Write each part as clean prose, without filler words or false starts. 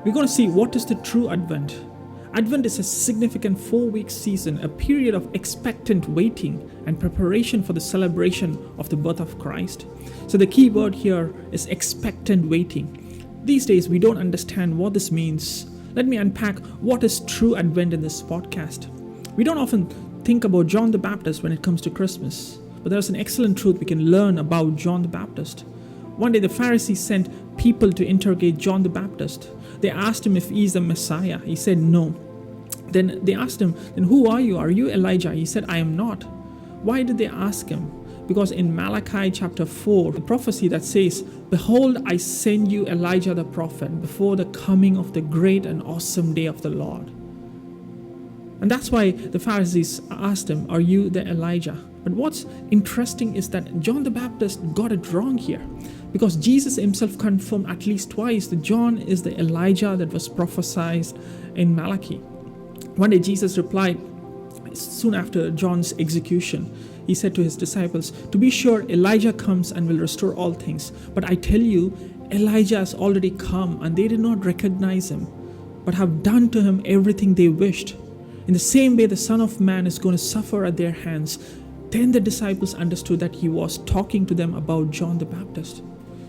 We're going to see what is the true Advent. Advent is a significant 4-week season, a period of expectant waiting and preparation for the celebration of the birth of Christ. So the key word here is expectant waiting. These days, we don't understand what this means. Let me unpack what is true Advent in this podcast. We don't often think about John the Baptist when it comes to Christmas, but there's an excellent truth we can learn about John the Baptist. One day, the Pharisees sent people to interrogate John the Baptist. They asked him if he's the Messiah. He said no. Then they asked him, then who are you? Are you Elijah? He said, I am not. Why did they ask him? Because in Malachi chapter 4, the prophecy that says, behold, I send you Elijah the prophet before the coming of the great and awesome day of the Lord. And that's why the Pharisees asked him, are you the Elijah? But what's interesting is that John the Baptist got it wrong here, because Jesus himself confirmed at least twice that John is the Elijah that was prophesied in Malachi. One day Jesus replied, soon after John's execution, he said to his disciples, to be sure Elijah comes and will restore all things. But I tell you, Elijah has already come, and they did not recognize him, but have done to him everything they wished. In the same way, the Son of Man is going to suffer at their hands. Then the disciples understood that he was talking to them about John the Baptist.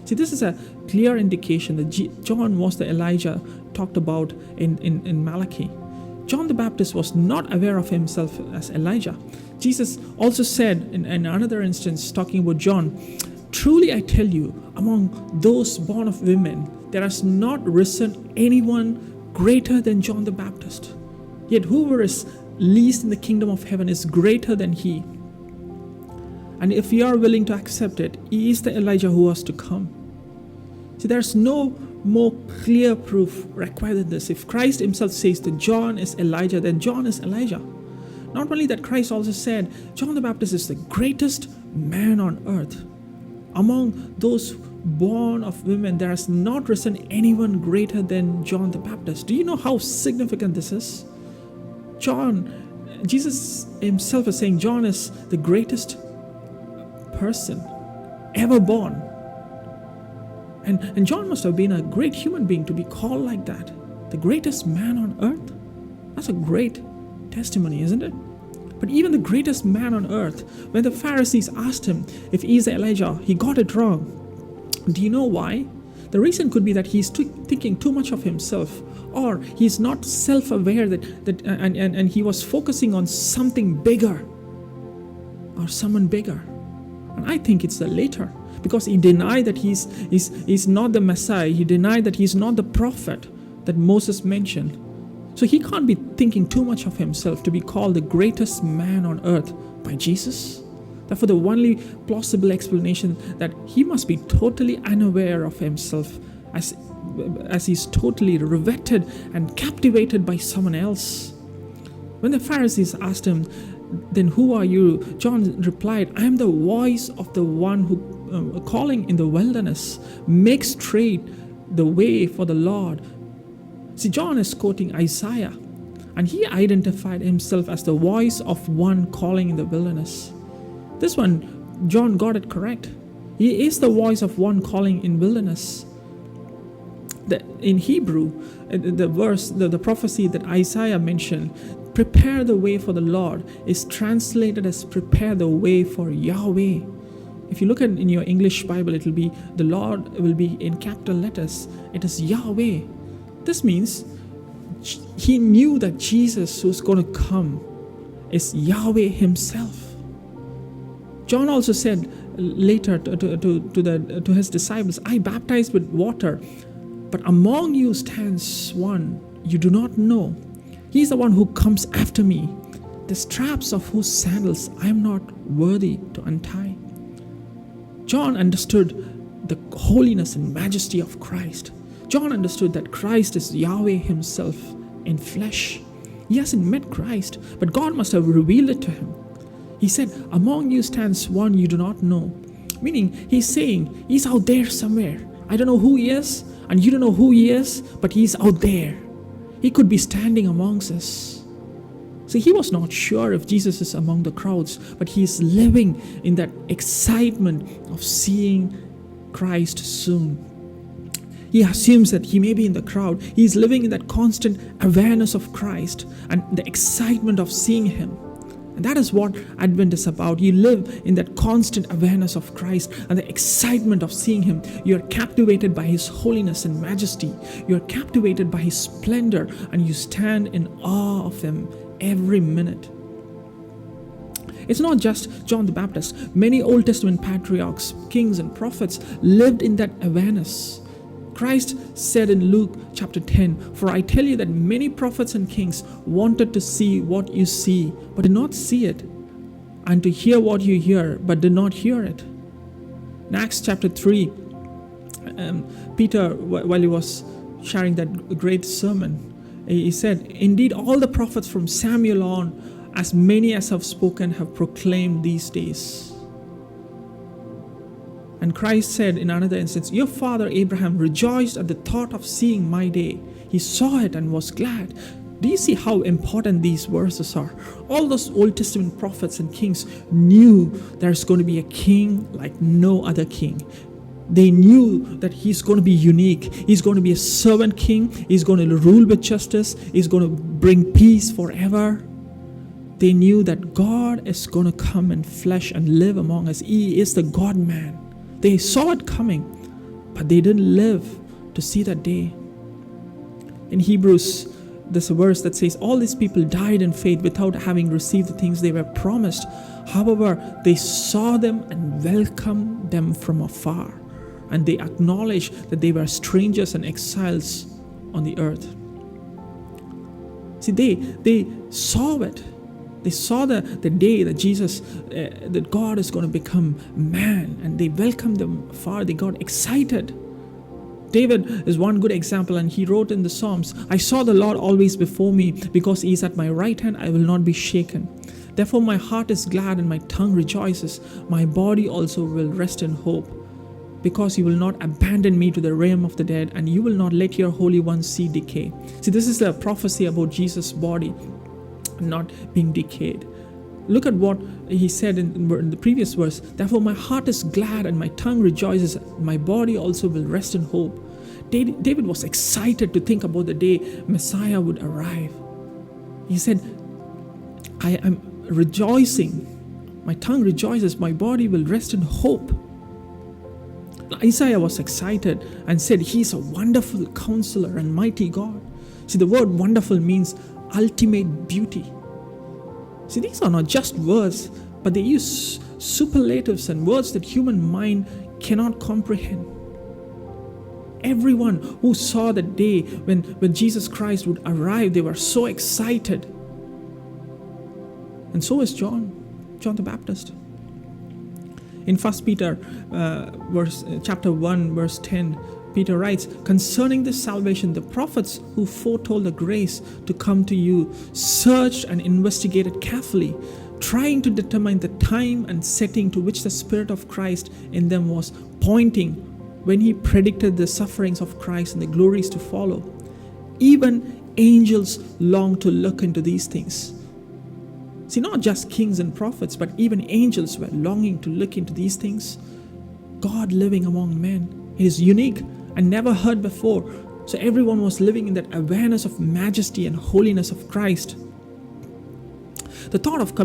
See, this is a clear indication that John was the Elijah talked about in Malachi. John the Baptist was not aware of himself as Elijah. Jesus also said in another instance, talking about John, truly I tell you, among those born of women, there has not risen anyone greater than John the Baptist. Yet whoever is least in the kingdom of heaven is greater than he. And if we are willing to accept it, he is the Elijah who was to come. See, there's no more clear proof required than this. If Christ himself says that John is Elijah, then John is Elijah. Not only that, Christ also said John the Baptist is the greatest man on earth. Among those born of women, there has not risen anyone greater than John the Baptist. Do you know how significant this is? Jesus himself is saying John is the greatest person ever born. And John must have been a great human being to be called like that. The greatest man on earth. That's a great testimony, isn't it? But even the greatest man on earth, when the Pharisees asked him if he's Elijah, he got it wrong. Do you know why? The reason could be that he's thinking too much of himself, or he's not self-aware and he was focusing on something bigger or someone bigger. And I think it's the later, because he denied that he's not the Messiah. He denied that he's not the prophet that Moses mentioned. So he can't be thinking too much of himself to be called the greatest man on earth by Jesus. Therefore, the only plausible explanation that he must be totally unaware of himself as he's totally riveted and captivated by someone else. When the Pharisees asked him, then who are you? John replied, I am the voice of the one who calling in the wilderness, make straight the way for the Lord. See, John is quoting Isaiah, and he identified himself as the voice of one calling in the wilderness. This one, John got it correct. He is the voice of one calling in wilderness. In Hebrew, the prophecy that Isaiah mentioned, prepare the way for the Lord, is translated as prepare the way for Yahweh. If you look at in your English Bible, it will be the Lord will be in capital letters. It is Yahweh. This means he knew that Jesus who's going to come is Yahweh himself. John also said later to his disciples, I baptize with water, but among you stands one you do not know. He is the one who comes after me, the straps of whose sandals I am not worthy to untie. John understood the holiness and majesty of Christ. John understood that Christ is Yahweh himself in flesh. He hasn't met Christ, but God must have revealed it to him. He said, among you stands one you do not know. Meaning, he's saying, he's out there somewhere. I don't know who he is, and you don't know who he is, but he's out there. He could be standing amongst us. See, he was not sure if Jesus is among the crowds, but he is living in that excitement of seeing Christ soon. He assumes that he may be in the crowd. He's living in that constant awareness of Christ and the excitement of seeing him. And that is what Advent is about. You live in that constant awareness of Christ and the excitement of seeing him. You're captivated by his holiness and majesty. You're captivated by his splendor, and you stand in awe of him every minute. It's not just John the Baptist. Many Old Testament patriarchs, kings, and prophets lived in that awareness. Christ said in Luke chapter 10, "For I tell you that many prophets and kings wanted to see what you see, but did not see it, and to hear what you hear, but did not hear it." In Acts chapter 3, Peter, while he was sharing that great sermon, he said, "Indeed, all the prophets from Samuel on, as many as have spoken, have proclaimed these days." And Christ said in another instance, "Your father Abraham rejoiced at the thought of seeing my day. He saw it and was glad." Do you see how important these verses are? All those Old Testament prophets and kings knew there's going to be a king like no other king. They knew that he's going to be unique. He's going to be a servant king. He's going to rule with justice. He's going to bring peace forever. They knew that God is going to come in flesh and live among us. He is the God-man. They saw it coming, but they didn't live to see that day. In Hebrews, there's a verse that says, "All these people died in faith without having received the things they were promised. However, they saw them and welcomed them from afar, and they acknowledged that they were strangers and exiles on the earth." See, they saw it. They saw the day that Jesus, that God is going to become man, and they welcomed them afar. They got excited. David is one good example, and he wrote in the Psalms, "I saw the Lord always before me. Because he is at my right hand, I will not be shaken. Therefore my heart is glad and my tongue rejoices. My body also will rest in hope. Because you will not abandon me to the realm of the dead, and you will not let your Holy One see decay." See, this is a prophecy about Jesus' body not being decayed. Look at what he said in the previous verse. "Therefore my heart is glad and my tongue rejoices. My body also will rest in hope." David was excited to think about the day Messiah would arrive. He said, "I am rejoicing. My tongue rejoices. My body will rest in hope." Isaiah was excited and said, "He's a wonderful counselor and mighty God." See, the word wonderful means ultimate beauty. See, these are not just words, but they use superlatives and words that human mind cannot comprehend. Everyone who saw the day when Jesus Christ would arrive, they were so excited. And so is John the Baptist. In 1 Peter chapter 1, verse 10, Peter writes, "Concerning this salvation, the prophets who foretold the grace to come to you searched and investigated carefully, trying to determine the time and setting to which the Spirit of Christ in them was pointing when he predicted the sufferings of Christ and the glories to follow. Even angels long to look into these things." See, not just kings and prophets, but even angels were longing to look into these things. God living among men. It is unique and never heard before. So everyone was living in that awareness of majesty and holiness of Christ. The thought of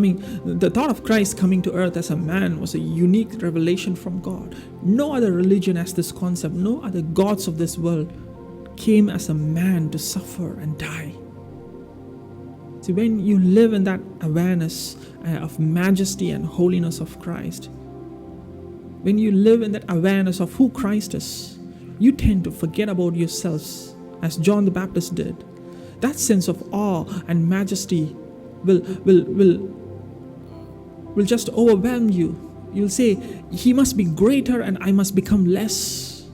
Christ coming to earth as a man was a unique revelation from God. No other religion has this concept. No other gods of this world came as a man to suffer and die. See, when you live in that awareness of majesty and holiness of Christ, when you live in that awareness of who Christ is, you tend to forget about yourselves, as John the Baptist did. That sense of awe and majesty will just overwhelm you. You'll say, "He must be greater and I must become less."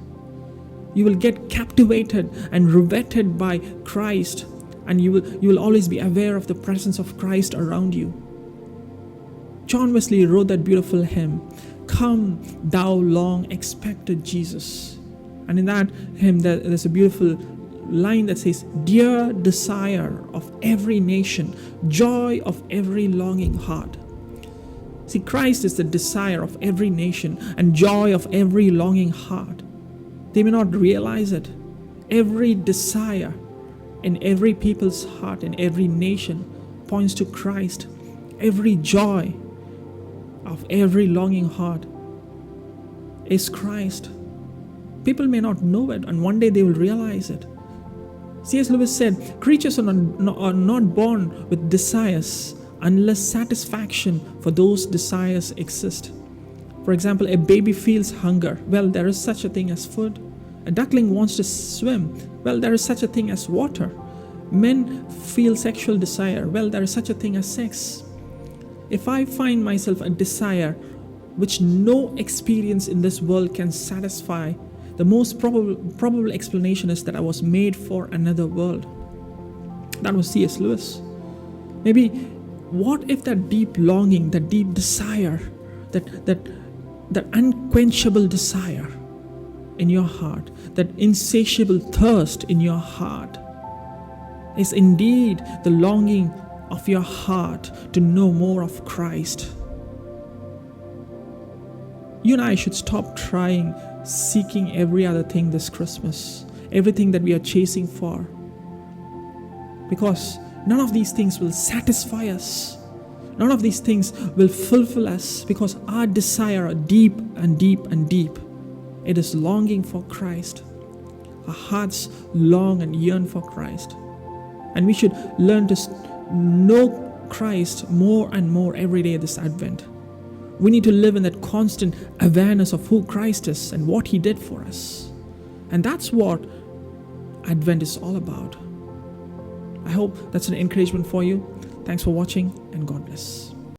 You will get captivated and riveted by Christ, and you will always be aware of the presence of Christ around you. John Wesley wrote that beautiful hymn, "Come, thou long expected Jesus." And in that hymn, there's a beautiful line that says, "Dear desire of every nation, joy of every longing heart." See, Christ is the desire of every nation and joy of every longing heart. They may not realize it, every desire in every people's heart, in every nation, points to Christ. Every joy of every longing heart is Christ. People may not know it, and one day they will realize it. C.S. Lewis said, creatures are not born with desires unless satisfaction for those desires exist. For example, a baby feels hunger. Well, there is such a thing as food. A duckling wants to swim. Well, there is such a thing as water. Men feel sexual desire. Well, there is such a thing as sex. If I find myself a desire which no experience in this world can satisfy, the most probable explanation is that I was made for another world. That was C.S. Lewis. Maybe, what if that deep longing, that deep desire, that unquenchable desire in your heart, that insatiable thirst in your heart, is indeed the longing of your heart to know more of Christ? You and I should stop seeking every other thing this Christmas, everything that we are chasing for, because none of these things will satisfy us. None of these things will fulfill us, because our desire are deep and deep and deep. It is longing for Christ. Our hearts long and yearn for Christ. And we should learn to know Christ more and more every day this Advent. We need to live in that constant awareness of who Christ is and what He did for us. And that's what Advent is all about. I hope that's an encouragement for you. Thanks for watching, and God bless.